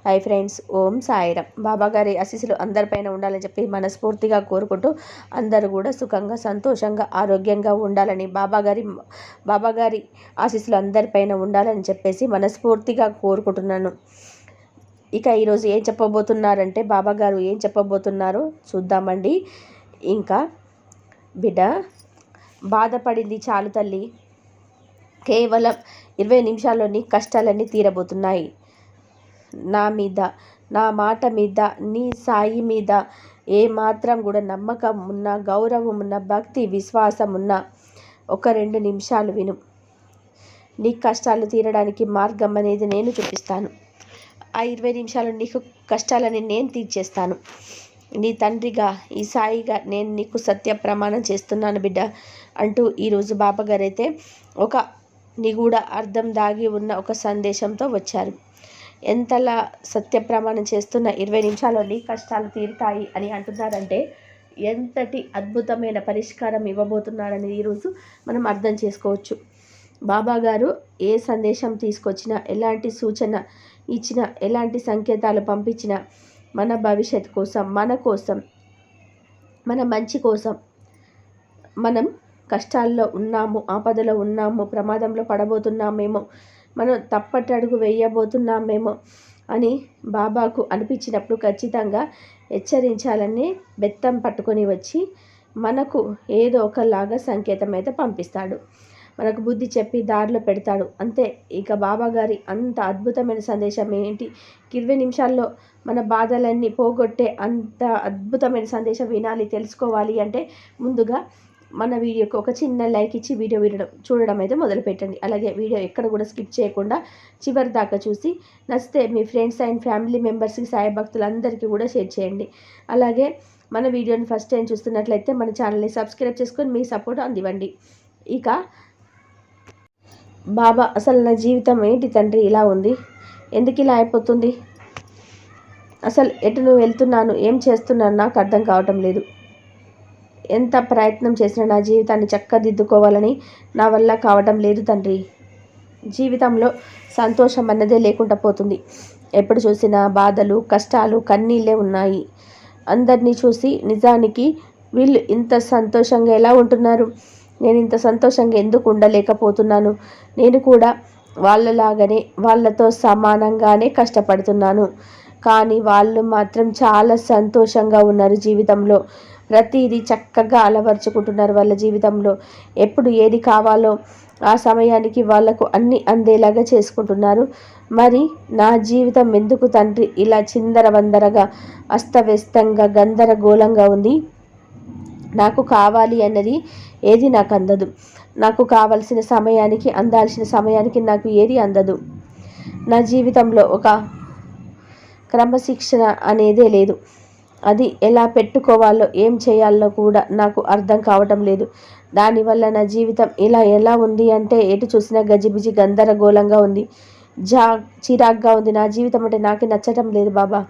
Hi friends, ఓం సాయిరామ్. బాబాగారి ఆశీస్సులు అందరిపైన ఉండాలని చెప్పి మనస్ఫూర్తిగా కోరుకుంటూ అందరూ కూడా సుఖంగా సంతోషంగా ఆరోగ్యంగా ఉండాలని బాబాగారి ఆశీస్సులు అందరిపైన ఉండాలని చెప్పేసి మనస్ఫూర్తిగా కోరుకుంటున్నాను. ఇక ఈరోజు ఏం చెప్పబోతున్నారంటే బాబాగారు ఏం చెప్పబోతున్నారో చూద్దామండి. ఇంకా బిడ్డ, బాధపడింది చాలు తల్లి, కేవలం 20 నిమిషాల్లో నీ కష్టాలన్నీ తీరబోతున్నాయి. నా మీద, నా మాట మీద, నీ సాయి మీద ఏమాత్రం కూడా నమ్మకం ఉన్న, గౌరవం ఉన్న, భక్తి విశ్వాసం ఉన్న ఒక 2 నిమిషాలు విను. నీ కష్టాలు తీరడానికి మార్గం అనేది నేను చూపిస్తాను. ఆ 20 నిమిషాలు నీకు కష్టాలని నేను తీర్చేస్తాను. నీ తండ్రిగా, ఈ సాయిగా నేను నీకు సత్య ప్రమాణం చేస్తున్నాను బిడ్డ అంటూ ఈరోజు బాబాగారు అయితే ఒక నిగూఢ అర్థం దాగి ఉన్న ఒక సందేశంతో వచ్చారు. ఎంతలా సత్య ప్రమాణం చేస్తున్న 20 నిమిషాల్లో నీ కష్టాలు తీరుతాయి అని అంటున్నారంటే ఎంతటి అద్భుతమైన పరిష్కారం ఇవ్వబోతున్నారని ఈరోజు మనం అర్థం చేసుకోవచ్చు. బాబాగారు ఏ సందేశం తీసుకొచ్చినా, ఎలాంటి సూచన ఇచ్చినా, ఎలాంటి సంకేతాలు పంపించినా మన భవిష్యత్ కోసం, మన కోసం, మన మంచి కోసం, మనం కష్టాల్లో ఉన్నాము, ఆపదలో ఉన్నాము, ప్రమాదంలో పడబోతున్నామేమో, మనం తప్పటడుగు వేయబోతున్నామేమో అని బాబాకు అనిపించినప్పుడు ఖచ్చితంగా హెచ్చరించాలని బెత్తం పట్టుకొని వచ్చి మనకు ఏదో ఒకలాగా సంకేతం అయితే పంపిస్తాడు. మనకు బుద్ధి చెప్పి దారిలో పెడతాడు. అంతే. ఇక బాబాగారి అంత అద్భుతమైన సందేశం ఏంటి, 20 నిమిషాల్లో మన బాధలన్నీ పోగొట్టే అంత అద్భుతమైన సందేశం వినాలి, తెలుసుకోవాలి అంటే ముందుగా మన వీడియోకి ఒక చిన్న లైక్ ఇచ్చి వీడియో చూడడం అయితే మొదలుపెట్టండి. అలాగే వీడియో ఎక్కడ కూడా స్కిప్ చేయకుండా చివరి దాకా చూసి నచ్చితే మీ ఫ్రెండ్స్ అండ్ ఫ్యామిలీ మెంబర్స్కి, సాయి భక్తులందరికీ కూడా షేర్ చేయండి. అలాగే మన వీడియోని ఫస్ట్ టైం చూస్తున్నట్లయితే మన ఛానల్ని సబ్స్క్రైబ్ చేసుకొని మీ సపోర్ట్ అందివ్వండి. ఇక బాబా, అసలు నా జీవితం ఏంటి తండ్రి ఇలా ఉంది, ఎందుకు ఇలా అయిపోతుంది, అసలు ఎటు నువ్వు వెళ్తున్నాను, ఏం చేస్తున్నాను నాకు అర్థం కావటం లేదు, ఎంత ప్రయత్నం చేసినా నా జీవితాన్ని చక్కదిద్దుకోవాలని నా వల్ల కావటం లేదు తండ్రి. జీవితంలో సంతోషం అన్నదే లేకుండా పోతుంది. ఎప్పుడు చూసినా బాధలు, కష్టాలు, కన్నీళ్ళే ఉన్నాయి. అందరినీ చూసి నిజానికి వీళ్ళు ఇంత సంతోషంగా ఎలా ఉంటున్నారు, నేను ఇంత సంతోషంగా ఎందుకు ఉండలేకపోతున్నాను, నేను కూడా వాళ్ళలాగానే, వాళ్ళతో సమానంగానే కష్టపడుతున్నాను, కానీ వాళ్ళు మాత్రం చాలా సంతోషంగా ఉన్నారు. జీవితంలో ప్రతిదీ చక్కగా అలవర్చుకుంటున్నారు. వాళ్ళ జీవితంలో ఎప్పుడు ఏది కావాలో ఆ సమయానికి వాళ్లకు అన్నీ అందేలాగా చేసుకుంటున్నారు. మరి నా జీవితం ఎందుకు తండ్రి ఇలా చిందరవందరగా, అస్తవ్యస్తంగా, గందరగోళంగా ఉంది? నాకు కావాలి అన్నది ఏది నాకు అందదు. నాకు కావలసిన సమయానికి, అందాల్సిన సమయానికి నాకు ఏది అందదు. నా జీవితంలో ఒక క్రమశిక్షణ అనేదే లేదు. అది ఎలా పెట్టుకోవాలో, ఏం చేయాలో కూడా నాకు అర్థం కావటం లేదు. దానివల్ల నా జీవితం ఇలా ఎలా ఉంది అంటే ఎటు చూసినా గజిబిజి, గందరగోళంగా ఉంది, చిరాగ్గా ఉంది. నా జీవితం అంటే నాకే నచ్చటం లేదు బాబా.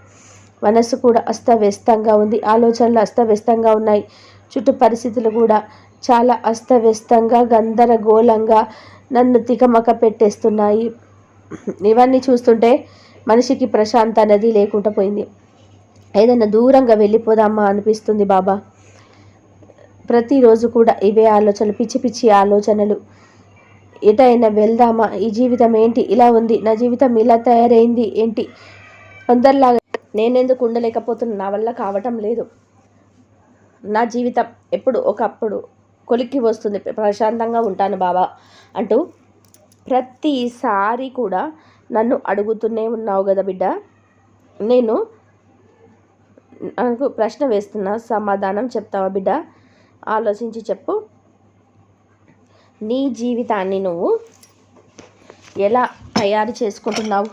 మనసు కూడా అస్తవ్యస్తంగా ఉంది, ఆలోచనలు అస్తవ్యస్తంగా ఉన్నాయి, చుట్టూ పరిస్థితులు కూడా చాలా అస్తవ్యస్తంగా, గందరగోళంగా నన్ను తికమక పెట్టేస్తున్నాయి. ఇవన్నీ చూస్తుంటే మనిషికి ప్రశాంత అనేది లేకుండా పోయింది. ఏదైనా దూరంగా వెళ్ళిపోదామా అనిపిస్తుంది బాబా. ప్రతిరోజు కూడా ఇవే ఆలోచనలు, పిచ్చి పిచ్చి ఆలోచనలు. ఎటైనా వెళ్దామా, ఈ జీవితం ఏంటి ఇలా ఉంది, నా జీవితం ఇలా తయారైంది ఏంటి, అందరిలాగా నేనెందుకు ఉండలేకపోతున్నా, నా వల్ల కావటం లేదు, నా జీవితం ఎప్పుడు ఒకప్పుడు కొలిక్కి వస్తుంది, ప్రశాంతంగా ఉంటాను బాబా అంటూ ప్రతిసారి కూడా నన్ను అడుగుతూనే ఉన్నావు కదా బిడ్డ. నేను నాకు ప్రశ్న వేస్తున్నా, సమాధానం చెప్తావా బిడ్డ? ఆలోచించి చెప్పు. నీ జీవితాన్ని నువ్వు ఎలా తయారు చేసుకుంటున్నావు?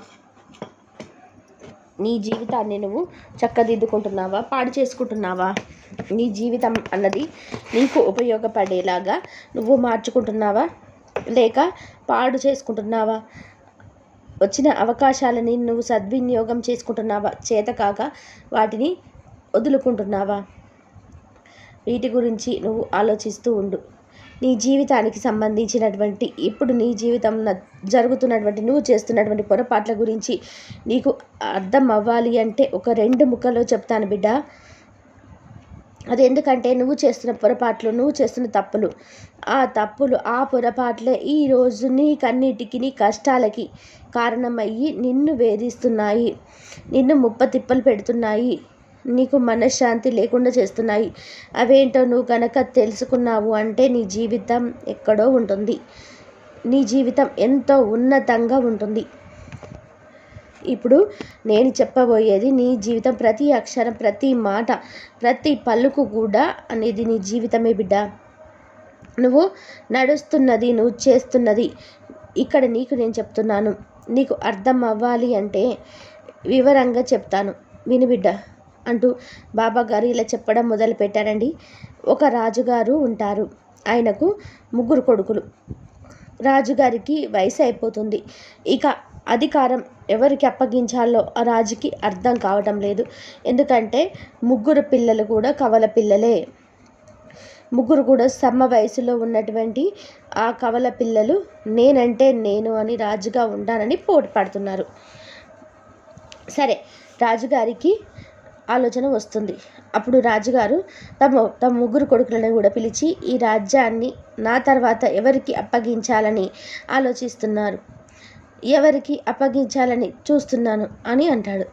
నీ జీవితాన్ని నువ్వు చక్కదిద్దుకుంటున్నావా, పాడు చేసుకుంటున్నావా? నీ జీవితం అన్నది నీకు ఉపయోగపడేలాగా నువ్వు మార్చుకుంటున్నావా, లేక పాడు చేసుకుంటున్నావా? వచ్చిన అవకాశాలని నువ్వు సద్వినియోగం చేసుకుంటున్నావా, చేతకాక వాటిని వదులుకుంటున్నావా? వీటి గురించి నువ్వు ఆలోచిస్తూ ఉండు. నీ జీవితానికి సంబంధించినటువంటి ఇప్పుడు నీ జీవితంలో జరుగుతున్నటువంటి నువ్వు చేస్తున్నటువంటి పొరపాట్ల గురించి నీకు అర్థం అవ్వాలి అంటే ఒక 2 ముక్కలో చెప్తాను బిడ్డ. అది ఎందుకంటే నువ్వు చేస్తున్న పొరపాట్లు, నువ్వు చేస్తున్న తప్పులు, ఆ తప్పులు, ఆ పొరపాట్లే ఈరోజు నీకన్నిటికీ నీ కష్టాలకి కారణమయ్యి నిన్ను వేధిస్తున్నాయి, నిన్ను ముప్పతిప్పలు పెడుతున్నాయి, నీకు మనశ్శాంతి లేకుండా చేస్తున్నాయి. అవేంటో నువ్వు కనుక తెలుసుకున్నావు అంటే నీ జీవితం ఎక్కడో ఉంటుంది, నీ జీవితం ఎంతో ఉన్నతంగా ఉంటుంది. ఇప్పుడు నేను చెప్పబోయేది నీ జీవితం, ప్రతి అక్షరం, ప్రతి మాట, ప్రతి పలుకు కూడా అనేది నీ జీవితమే బిడ్డ. నువ్వు నడుస్తున్నది, నువ్వు చేస్తున్నది ఇక్కడ నీకు నేను చెప్తున్నాను. నీకు అర్థం అవ్వాలి అంటే వివరంగా చెప్తాను విని బిడ్డ అంటూ బాబాగారు ఇలా చెప్పడం మొదలుపెట్టారండి. ఒక రాజుగారు ఉంటారు. ఆయనకు 3 కొడుకులు. రాజుగారికి వయసు అయిపోతుంది. ఇక అధికారం ఎవరికి అప్పగించాలో ఆ రాజుకి అర్థం కావటం లేదు. ఎందుకంటే 3 పిల్లలు కూడా కవల పిల్లలే. 3 కూడా సమ వయసులో ఉన్నటువంటి ఆ కవల పిల్లలు నేనంటే నేను అని రాజుగా ఉంటానని పోటీ పడుతున్నారు. సరే, రాజుగారికి ఆలోచన వస్తుంది. అప్పుడు రాజుగారు తమ 3 కొడుకులను కూడా పిలిచి ఈ రాజ్యాన్ని నా తర్వాత ఎవరికి అప్పగించాలని ఆలోచిస్తున్నారు, ఎవరికి అప్పగించాలని చూస్తున్నాను అని అంటాడు.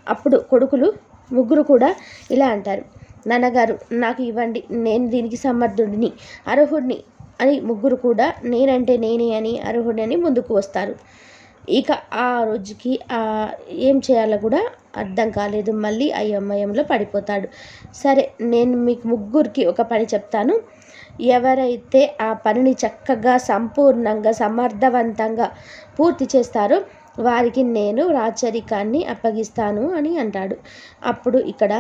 అప్పుడు కొడుకులు 3 కూడా ఇలా అంటారు, నాన్నగారు నాకు ఇవ్వండి, నేను దీనికి సమర్థుడిని, అర్హుడిని అని 3 కూడా నేనంటే నేనే అని, అర్హుడిని అని ముందుకు వస్తారు. ఇక ఆ రోజుకి ఏం చేయాలో కూడా అర్థం కాలేదు. మళ్ళీ అయోమయంలో పడిపోతాడు. సరే, నేను మీకు 3కి ఒక పని చెప్తాను. ఎవరైతే ఆ పనిని చక్కగా, సంపూర్ణంగా, సమర్థవంతంగా పూర్తి చేస్తారో వారికి నేను రాచరికాన్ని అప్పగిస్తాను అని అంటాడు. అప్పుడు ఇక్కడ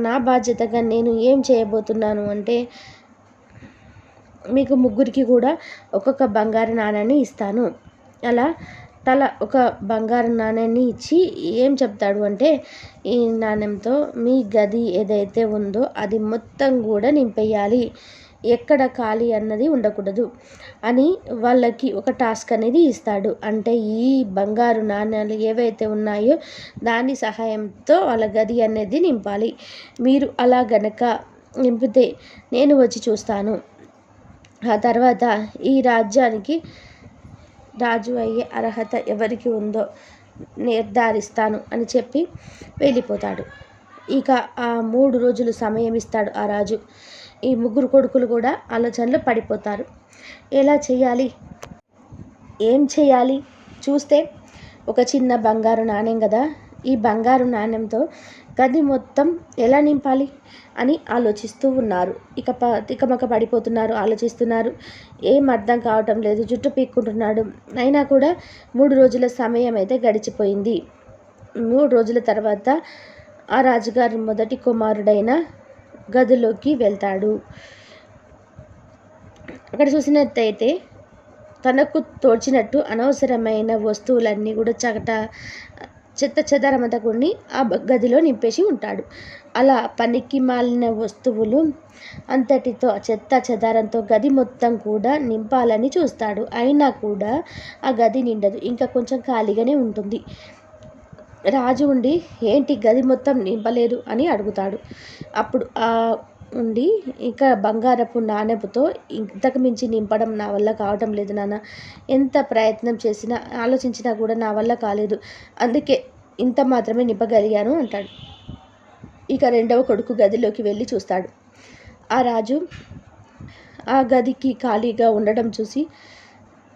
నా బాధ్యతగా నేను ఏం చేయబోతున్నాను అంటే మీకు 3కి కూడా ఒక్కొక్క బంగారు నాణాన్ని ఇస్తాను. అలా తల ఒక బంగారు నాణ్యాన్ని ఇచ్చి ఏం చెప్తాడు అంటే ఈ నాణ్యంతో మీ గది ఏదైతే ఉందో అది మొత్తం కూడా నింపేయాలి, ఎక్కడ ఖాళీ అన్నది ఉండకూడదు అని వాళ్ళకి ఒక టాస్క్ అనేది ఇస్తాడు. అంటే ఈ బంగారు నాణ్యాలు ఏవైతే ఉన్నాయో దాని సహాయంతో వాళ్ళ గది అనేది నింపాలి. మీరు అలా గనక నింపితే నేను వచ్చి చూస్తాను, ఆ తర్వాత ఈ రాజ్యానికి రాజు అయ్యే అర్హత ఎవరికి ఉందో నిర్ధారిస్తాను అని చెప్పి వెళ్ళిపోతాడు. ఇక ఆ 3 రోజులు సమయం ఇస్తాడు ఆ రాజు. ఈ 3 కొడుకులు కూడా ఆలోచనలో పడిపోతారు. ఎలా చేయాలి, ఏం చేయాలి? చూస్తే ఒక చిన్న బంగారు నాణ్యం కదా, ఈ బంగారు నాణ్యంతో గది మొత్తం ఎలా నింపాలి అని ఆలోచిస్తూ ఉన్నారు. ఇక తికమక పడిపోతున్నారు, ఆలోచిస్తున్నారు. ఏం అర్థం కావటం లేదు, జుట్టు పీక్కుంటున్నాడు. అయినా కూడా 3 రోజుల సమయం అయితే గడిచిపోయింది. 3 రోజుల తర్వాత ఆ రాజుగారి మొదటి కుమారుడైన గదిలోకి వెళ్తాడు. అక్కడ చూసినట్టయితే తనకు తోచినట్టు అనవసరమైన వస్తువులన్నీ కూడా చెత్త చెదారమంతా కొన్ని ఆ గదిలో నింపేసి ఉంటాడు. అలా పనికి మాలిన వస్తువులు అంతటితో చెత్త చెదారంతో గది మొత్తం కూడా నింపాలని చూస్తాడు. అయినా కూడా ఆ గది నిండదు, ఇంకా కొంచెం ఖాళీగానే ఉంటుంది. రాజు ఉండి ఏంటి గది మొత్తం నింపలేదు అని అడుగుతాడు. అప్పుడు ఉండి ఇంకా బంగారపు నాణెపుతో ఇంతకు మించి నింపడం నా వల్ల కావటం లేదు నాన్న, ఎంత ప్రయత్నం చేసినా ఆలోచించినా కూడా నా వల్ల కాలేదు, అందుకే ఇంత మాత్రమే నింపగలిగాను అంటాడు. ఇక 2వ కొడుకు గదిలోకి వెళ్ళి చూస్తాడు. ఆ రాజు ఆ గదికి ఖాళీగా ఉండడం చూసి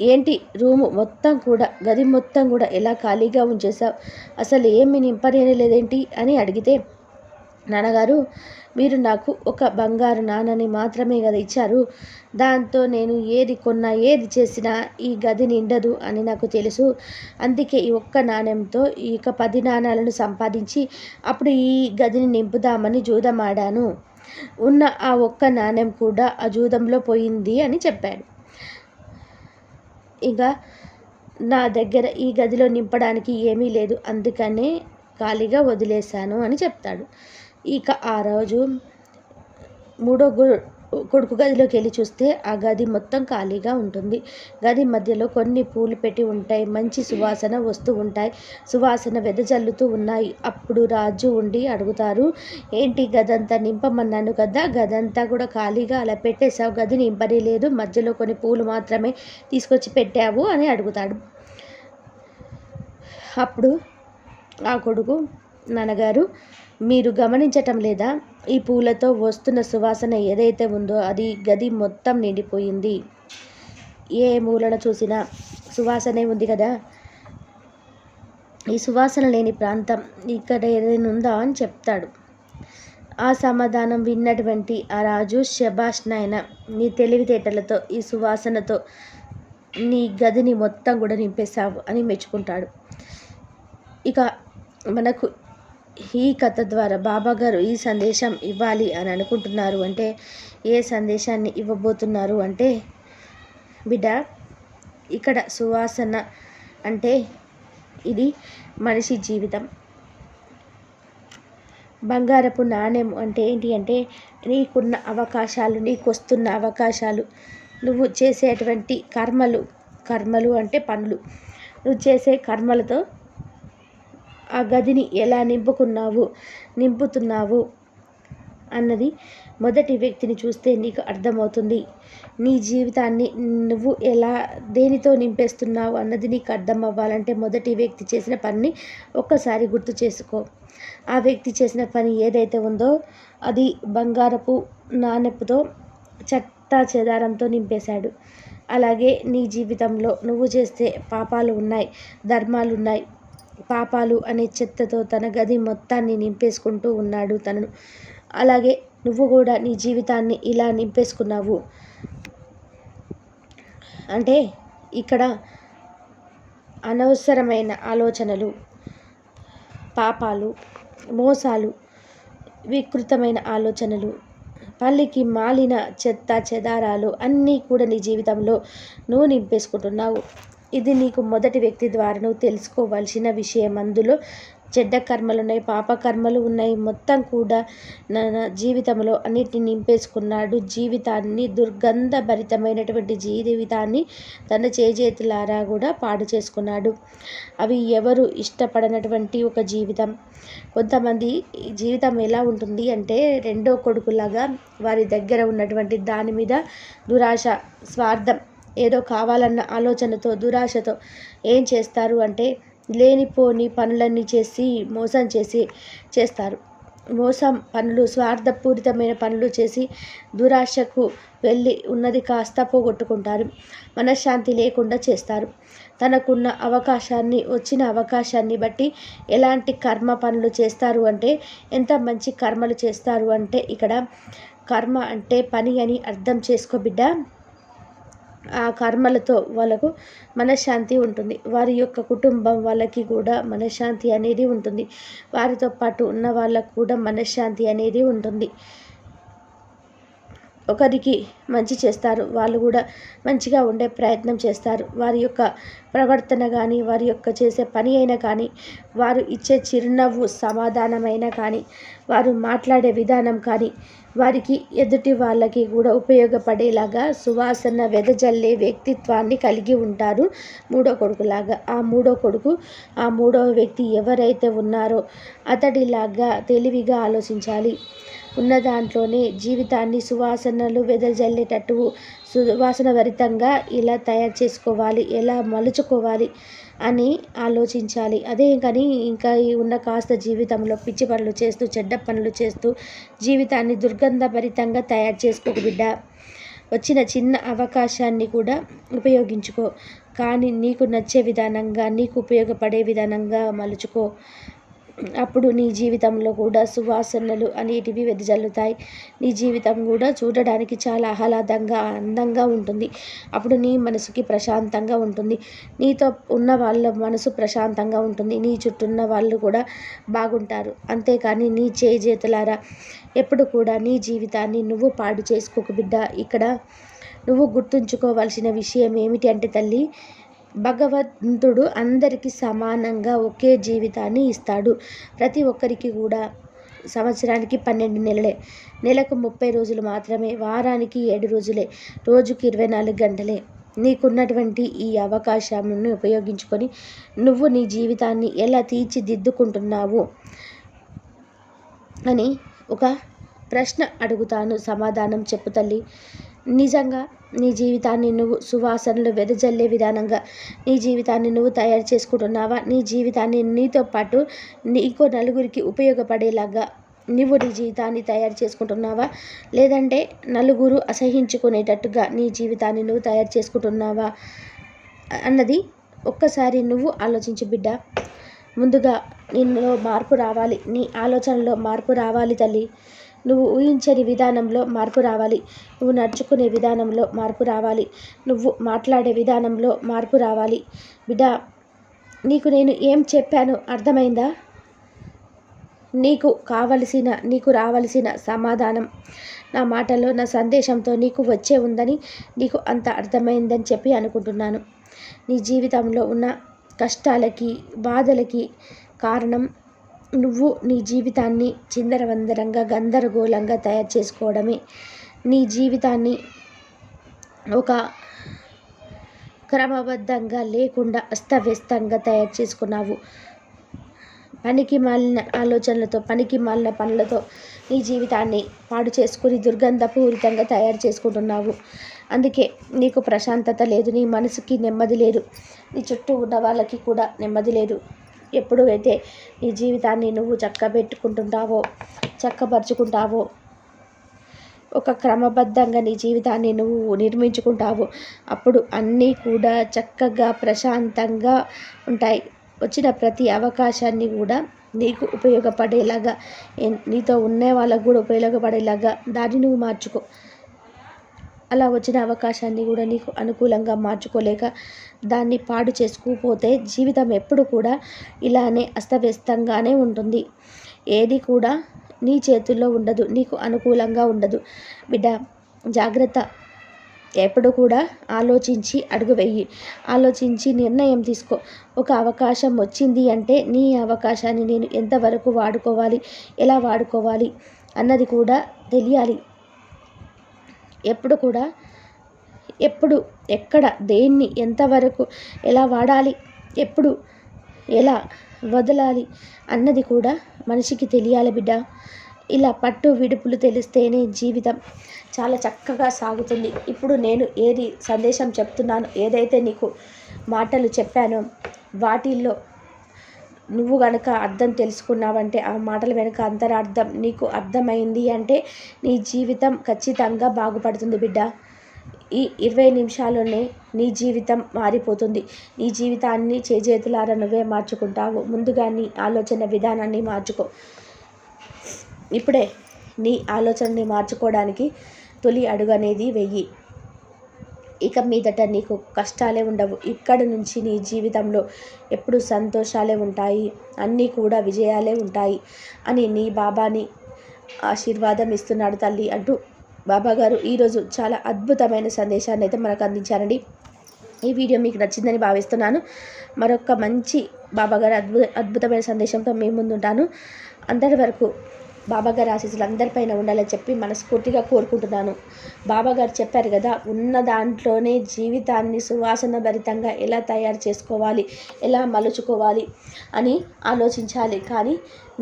ఏంటి రూము మొత్తం కూడా, గది మొత్తం కూడా ఎలా ఖాళీగా ఉంచేశావు, అసలు ఏమి నింపనేది లేదేంటి అని అడిగితే, నాన్నగారు మీరు నాకు ఒక బంగారు నాణాన్ని మాత్రమే కదా ఇచ్చారు, దాంతో నేను ఏది కొన్నా ఏది చేసినా ఈ గది నిండదు అని నాకు తెలుసు, అందుకే ఈ ఒక్క నాణ్యంతో ఈ 10 నాణాలను సంపాదించి అప్పుడు ఈ గదిని నింపుదామని జూదం ఆడాను, ఉన్న ఆ ఒక్క నాణ్యం కూడా ఆ జూదంలో పోయింది అని చెప్పాడు. ఇక నా దగ్గర ఈ గదిలో నింపడానికి ఏమీ లేదు, అందుకనే ఖాళీగా వదిలేశాను అని చెప్తాడు. ఇక ఆ రోజు కొడుకు గదిలోకి వెళ్ళి చూస్తే ఆ గది మొత్తం ఖాళీగా ఉంటుంది. గది మధ్యలో కొన్ని పూలు పెట్టి ఉంటాయి. మంచి సువాసన వస్తూ ఉంటాయి. సువాసన వెదజల్లుతూ ఉన్నాయి. అప్పుడు రాజు ఉండి అడుగుతారు, ఏంటి గదంతా నింపమన్నాను కదా, గదంతా కూడా ఖాళీగా అలా పెట్టేశావు, గది నింపనే లేదు, మధ్యలో కొన్ని పూలు మాత్రమే తీసుకొచ్చి పెట్టావు అని అడుగుతాడు. అప్పుడు ఆ కొడుకు, నాన్నగారు మీరు గమనించటం లేదా, ఈ పూలతో వస్తున్న సువాసన ఏదైతే ఉందో అది గది మొత్తం నిండిపోయింది. ఏ మూలన చూసినా సువాసనే ఉంది కదా, ఈ సువాసన లేని ప్రాంతం ఇక్కడ ఏదైనా ఉందా అని చెప్తాడు. ఆ సమాధానం విన్నటువంటి ఆ రాజు, శబాష్ నాయన, నీ తెలివితేటలతో ఈ సువాసనతో నీ గదిని మొత్తం కూడా నింపేశావు అని మెచ్చుకుంటాడు. ఇక మనకు ఈ కథ ద్వారా బాబాగారు ఈ సందేశం ఇవ్వాలి అని అనుకుంటున్నారు అంటే, ఏ సందేశాన్ని ఇవ్వబోతున్నారు అంటే, బిడ్డ ఇక్కడ సువాసన అంటే ఇది మనిషి జీవితం. బంగారపు నాణ్యం అంటే ఏంటి అంటే, నీకున్న అవకాశాలు, నీకు వస్తున్న అవకాశాలు, నువ్వు చేసేటువంటి కర్మలు అంటే పనులు, నువ్వు చేసే కర్మలతో ఆ గదిని ఎలా నింపుతున్నావు అన్నది మొదటి వ్యక్తిని చూస్తే నీకు అర్థమవుతుంది. నీ జీవితాన్ని నువ్వు దేనితో నింపేస్తున్నావు అన్నది నీకు అర్థం అవ్వాలంటే మొదటి వ్యక్తి చేసిన పనిని ఒక్కసారి గుర్తు చేసుకో. ఆ వ్యక్తి చేసిన పని ఏదైతే ఉందో అది బంగారపు నాణెపుతో చెత్తా చెదారంతో నింపేశాడు. అలాగే నీ జీవితంలో నువ్వు చేస్తే పాపాలు ఉన్నాయి, ధర్మాలు ఉన్నాయి. పాపాలు అనే చెత్తతో తన గది మొత్తాన్ని నింపేసుకుంటూ ఉన్నాడు తనను. అలాగే నువ్వు కూడా నీ జీవితాన్ని ఇలా నింపేసుకున్నావు అంటే ఇక్కడ అనవసరమైన ఆలోచనలు, పాపాలు, మోసాలు, వికృతమైన ఆలోచనలు, పల్లికి మాలిన చెత్త చెదారాలు అన్నీ కూడా నీ జీవితంలో నువ్వు నింపేసుకుంటున్నావు. ఇది నీకు మొదటి వ్యక్తి ద్వారా నువ్వు తెలుసుకోవాల్సిన విషయం. అందులో చెడ్డ కర్మలు ఉన్నాయి, పాప కర్మలు ఉన్నాయి. మొత్తం కూడా నా జీవితంలో అన్నిటిని నింపేసుకున్నాడు. జీవితాన్ని, దుర్గంధభరితమైనటువంటి జీవితాన్ని తన చేజేతులారా కూడా పాడు చేసుకున్నాడు. అవి ఎవరు ఇష్టపడనటువంటి ఒక జీవితం. కొంతమంది జీవితం ఎలా ఉంటుంది అంటే, రెండో కొడుకులాగా వారి దగ్గర ఉన్నటువంటి దాని మీద దురాశ, స్వార్థం, ఏదో కావాలన్న ఆలోచనతో, దురాశతో ఏం చేస్తారు అంటే లేనిపోని పనులన్నీ మోసం చేస్తారు. మోసం పనులు, స్వార్థపూరితమైన పనులు చేసి దురాశకు వెళ్ళి ఉన్నది కాస్త పోగొట్టుకుంటారు. మనశ్శాంతి లేకుండా చేస్తారు. తనకున్న వచ్చిన అవకాశాన్ని బట్టి ఎలాంటి కర్మ పనులు చేస్తారు అంటే, ఎంత మంచి కర్మలు చేస్తారు అంటే, ఇక్కడ కర్మ అంటే పని అని అర్థం చేసుకో బిడ్డ. ఆ కర్మలతో వాళ్ళకు మనశ్శాంతి ఉంటుంది. వారి యొక్క కుటుంబం వాళ్ళకి కూడా మనశ్శాంతి అనేది ఉంటుంది. వారితో పాటు ఉన్న వాళ్ళకు కూడా మనశ్శాంతి అనేది ఉంటుంది. ఒకరికి మంచి చేస్తారు, వాళ్ళు కూడా మంచిగా ఉండే ప్రయత్నం చేస్తారు. వారి యొక్క ప్రవర్తన కానీ, వారి యొక్క చేసే పని అయినా కానీ, వారు ఇచ్చే చిరునవ్వు సమాధానమైనా కానీ, వారు మాట్లాడే విధానం కానీ, వారికి ఎదుటి వాళ్ళకి కూడా ఉపయోగపడేలాగా సువాసన వెదజల్లే వ్యక్తిత్వాన్ని కలిగి ఉంటారు మూడో కొడుకులాగా. ఆ మూడవ వ్యక్తి ఎవరైతే ఉన్నారో అతడిలాగా తెలివిగా ఆలోచించాలి. ఉన్న దాంట్లోనే జీవితాన్ని సువాసనలు వెదజల్లేటట్టు సువాసనభరితంగా ఎలా తయారు చేసుకోవాలి, ఎలా మలుచుకోవాలి అని ఆలోచించాలి. అదే కానీ ఇంకా ఉన్న కాస్త జీవితంలో పిచ్చి పనులు చేస్తూ, చెడ్డ పనులు చేస్తూ జీవితాన్ని దుర్గంధభరితంగా తయారు చేసుకోకు బిడ్డ. వచ్చిన చిన్న అవకాశాన్ని కూడా ఉపయోగించుకో, కానీ నీకు నచ్చే విధానంగా, నీకు ఉపయోగపడే విధానంగా మలుచుకో. అప్పుడు నీ జీవితంలో కూడా సువాసనలు అనేటివి వెదజల్లుతాయి. నీ జీవితం కూడా చూడడానికి చాలా ఆహ్లాదంగా, అందంగా ఉంటుంది. అప్పుడు నీ మనసుకి ప్రశాంతంగా ఉంటుంది. నీతో ఉన్న వాళ్ళ మనసు ప్రశాంతంగా ఉంటుంది. నీ చుట్టూ ఉన్న వాళ్ళు కూడా బాగుంటారు. అంతేకాని నీ చేతులారా ఎప్పుడు కూడా నీ జీవితాన్ని నువ్వు పాడు చేసుకోకు బిడ్డ. ఇక్కడ నువ్వు గుర్తుంచుకోవాల్సిన విషయం ఏమిటి అంటే తల్లి, భగవంతుడు అందరికీ సమానంగా ఒకే జీవితాన్ని ఇస్తాడు. ప్రతి ఒక్కరికి కూడా సంవత్సరానికి 12 నెలలే, నెలకు 30 రోజులు మాత్రమే, వారానికి 7 రోజులే, రోజుకు 24 గంటలే. నీకున్నటువంటి ఈ అవకాశాన్ని ఉపయోగించుకొని నువ్వు నీ జీవితాన్ని ఎలా తీర్చిదిద్దుకుంటున్నావు అని ఒక ప్రశ్న అడుగుతాను, సమాధానం చెప్పు తల్లి. నిజంగా నీ జీవితాన్ని నువ్వు సువాసనలు వెదజల్లే విధానంగా నీ జీవితాన్ని నువ్వు తయారు చేసుకుంటున్నావా? నీ జీవితాన్ని నీతో పాటు నీకు నలుగురికి ఉపయోగపడేలాగా నువ్వు నీ జీవితాన్ని తయారు చేసుకుంటున్నావా? లేదంటే నలుగురు అసహించుకునేటట్టుగా నీ జీవితాన్ని నువ్వు తయారు చేసుకుంటున్నావా అన్నది ఒక్కసారి నువ్వు ఆలోచించు బిడ్డ. ముందుగా నిన్నులో మార్పు రావాలి, నీ ఆలోచనలో మార్పు రావాలి తల్లి. నువ్వు ఊహించని విధానంలో మార్పు రావాలి, నువ్వు నడుచుకునే విధానంలో మార్పు రావాలి, నువ్వు మాట్లాడే విధానంలో మార్పు రావాలి. బిడ్డ, నీకు నేను ఏం చెప్పానో అర్థమైందా? నీకు రావలసిన సమాధానం నా మాటల్లో, నా సందేశంతో నీకు వచ్చే ఉందని, నీకు అంత అర్థమైందని చెప్పి అనుకుంటున్నాను. నీ జీవితంలో ఉన్న కష్టాలకి, బాధలకి కారణం నువ్వు నీ జీవితాన్ని చిందరవందరంగా, గందరగోళంగా తయారు చేసుకోవడమే. నీ జీవితాన్ని ఒక క్రమబద్ధంగా లేకుండా అస్తవ్యస్తంగా తయారు చేసుకున్నావు. పనికి మాలిన ఆలోచనలతో, పనికి మాలిన పనులతో నీ జీవితాన్ని పాడు చేసుకుని దుర్గంధపూరితంగా తయారు చేసుకుంటున్నావు. అందుకే నీకు ప్రశాంతత లేదు, నీ మనసుకి నెమ్మది లేదు, నీ చుట్టూ ఉన్న వాళ్ళకి కూడా నెమ్మది లేదు. ఎప్పుడు అయితే నీ జీవితాన్ని నువ్వు చక్కపరుచుకుంటావో, ఒక క్రమబద్ధంగా నీ జీవితాన్ని నువ్వు నిర్మించుకుంటావో, అప్పుడు అన్నీ కూడా చక్కగా ప్రశాంతంగా ఉంటాయి. వచ్చిన ప్రతి అవకాశాన్ని కూడా నీకు ఉపయోగపడేలాగా, నీతో ఉండే వాళ్ళకు కూడా ఉపయోగపడేలాగా దాన్ని నువ్వు మార్చుకో. అలా వచ్చిన అవకాశాన్ని కూడా నీకు అనుకూలంగా మార్చుకోలేక దాన్ని పాడు చేసుకుపోతే జీవితం ఎప్పుడు కూడా ఇలానే అస్తవ్యస్తంగానే ఉంటుంది. ఏది కూడా నీ చేతుల్లో ఉండదు, నీకు అనుకూలంగా ఉండదు. బిడ్డ, జాగ్రత్త. ఎప్పుడు కూడా ఆలోచించి అడుగు వెయ్యి, ఆలోచించి నిర్ణయం తీసుకో. ఒక అవకాశం వచ్చింది అంటే నీ అవకాశాన్ని నేను ఎంతవరకు వాడుకోవాలి, ఎలా వాడుకోవాలి అన్నది కూడా తెలియాలి. ఎప్పుడు ఎక్కడ దేన్ని ఎంతవరకు ఎలా వాడాలి, ఎప్పుడు ఎలా వదలాలి అన్నది కూడా మనిషికి తెలియాలి బిడ్డ. ఇలా పట్టు విడుపులు తెలిస్తేనే జీవితం చాలా చక్కగా సాగుతుంది. ఇప్పుడు నేను ఏది సందేశం చెప్తున్నానో, ఏదైతే నీకు మాటలు చెప్పానో వాటిల్లో నువ్వు గనక అర్థం తెలుసుకున్నావంటే, ఆ మాటల వెనుక అంతరార్థం నీకు అర్థమైంది అంటే నీ జీవితం ఖచ్చితంగా బాగుపడుతుంది బిడ్డ. ఈ 20 నిమిషాల్లోనే నీ జీవితం మారిపోతుంది. నీ జీవితాన్ని చేజేతులారా నువ్వే మార్చుకుంటావు. ముందుగా నీ ఆలోచన విధానాన్ని మార్చుకో. ఇప్పుడే నీ ఆలోచనని మార్చుకోవడానికి తొలి అడుగు అనేది వెయ్యి. ఇక మీదట నీకు కష్టాలే ఉండవు. ఇక్కడి నుంచి నీ జీవితంలో ఎప్పుడు సంతోషాలే ఉంటాయి, అన్నీ కూడా విజయాలే ఉంటాయి అని నీ బాబాని ఆశీర్వాదం ఇస్తున్నాడు తల్లి అంటూ బాబాగారు ఈరోజు చాలా అద్భుతమైన సందేశాన్ని అయితే మనకు అందించారండి. ఈ వీడియో మీకు నచ్చిందని భావిస్తున్నాను. మరొక మంచి బాబాగారు అద్భుతమైన సందేశంతో మీ ముందుంటాను. అందరి వరకు బాబాగారి ఆశీస్సులు అందరిపైన ఉండాలని చెప్పి మనస్ఫూర్తిగా కోరుకుంటున్నాను. బాబాగారు చెప్పారు కదా, ఉన్న దాంట్లోనే జీవితాన్ని సువాసన భరితంగా ఎలా తయారు చేసుకోవాలి, ఎలా మలుచుకోవాలి అని ఆలోచించాలి. కానీ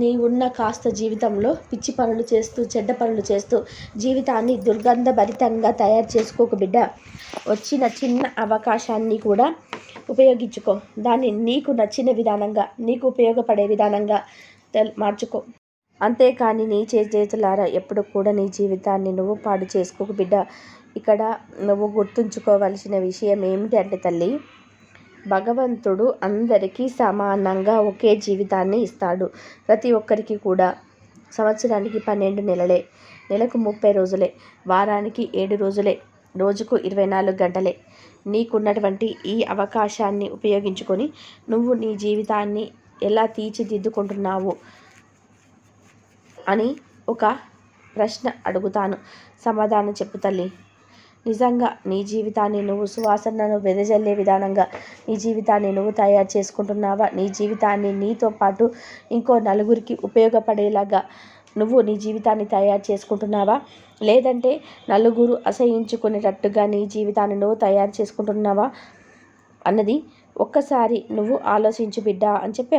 నీ ఉన్న కాస్త జీవితంలో పిచ్చి పనులు చేస్తూ, చెడ్డ పనులు చేస్తూ జీవితాన్ని దుర్గంధ భరితంగా తయారు చేసుకోకు బిడ్డ. వచ్చిన చిన్న అవకాశాన్ని కూడా ఉపయోగించుకో. దాన్ని నీకు నచ్చిన విధానంగా, నీకు ఉపయోగపడే విధానంగా మార్చుకో. అంతేకాని నీ చేతులారా ఎప్పుడు కూడా నీ జీవితాన్ని నువ్వు పాడు చేసుకోకు బిడ్డ. ఇక్కడ నువ్వు గుర్తుంచుకోవలసిన విషయం ఏమిటి అంటే తల్లి, భగవంతుడు అందరికీ సమానంగా ఒకే జీవితాన్ని ఇస్తాడు. ప్రతి ఒక్కరికి కూడా సంవత్సరానికి 12 నెలలే, నెలకు 30 రోజులే, వారానికి 7 రోజులే, రోజుకు 24 గంటలే. నీకున్నటువంటి ఈ అవకాశాన్ని ఉపయోగించుకొని నువ్వు నీ జీవితాన్ని ఎలా తీర్చిదిద్దుకుంటున్నావు అని ఒక ప్రశ్న అడుగుతాను, సమాధానం చెప్పు తల్లి. నిజంగా నీ జీవితాన్ని నువ్వు సువాసనను వెదజల్లే విధానంగా నీ జీవితాన్ని నువ్వు తయారు చేసుకుంటున్నావా? నీ జీవితాన్ని నీతో పాటు ఇంకో నలుగురికి ఉపయోగపడేలాగా నువ్వు నీ జీవితాన్ని తయారు చేసుకుంటున్నావా, లేదంటే నలుగురు అసహించుకునేటట్టుగా నీ జీవితాన్ని నువ్వు తయారు చేసుకుంటున్నావా అన్నది ఒక్కసారి నువ్వు ఆలోచించు బిడ్డ అని చెప్పి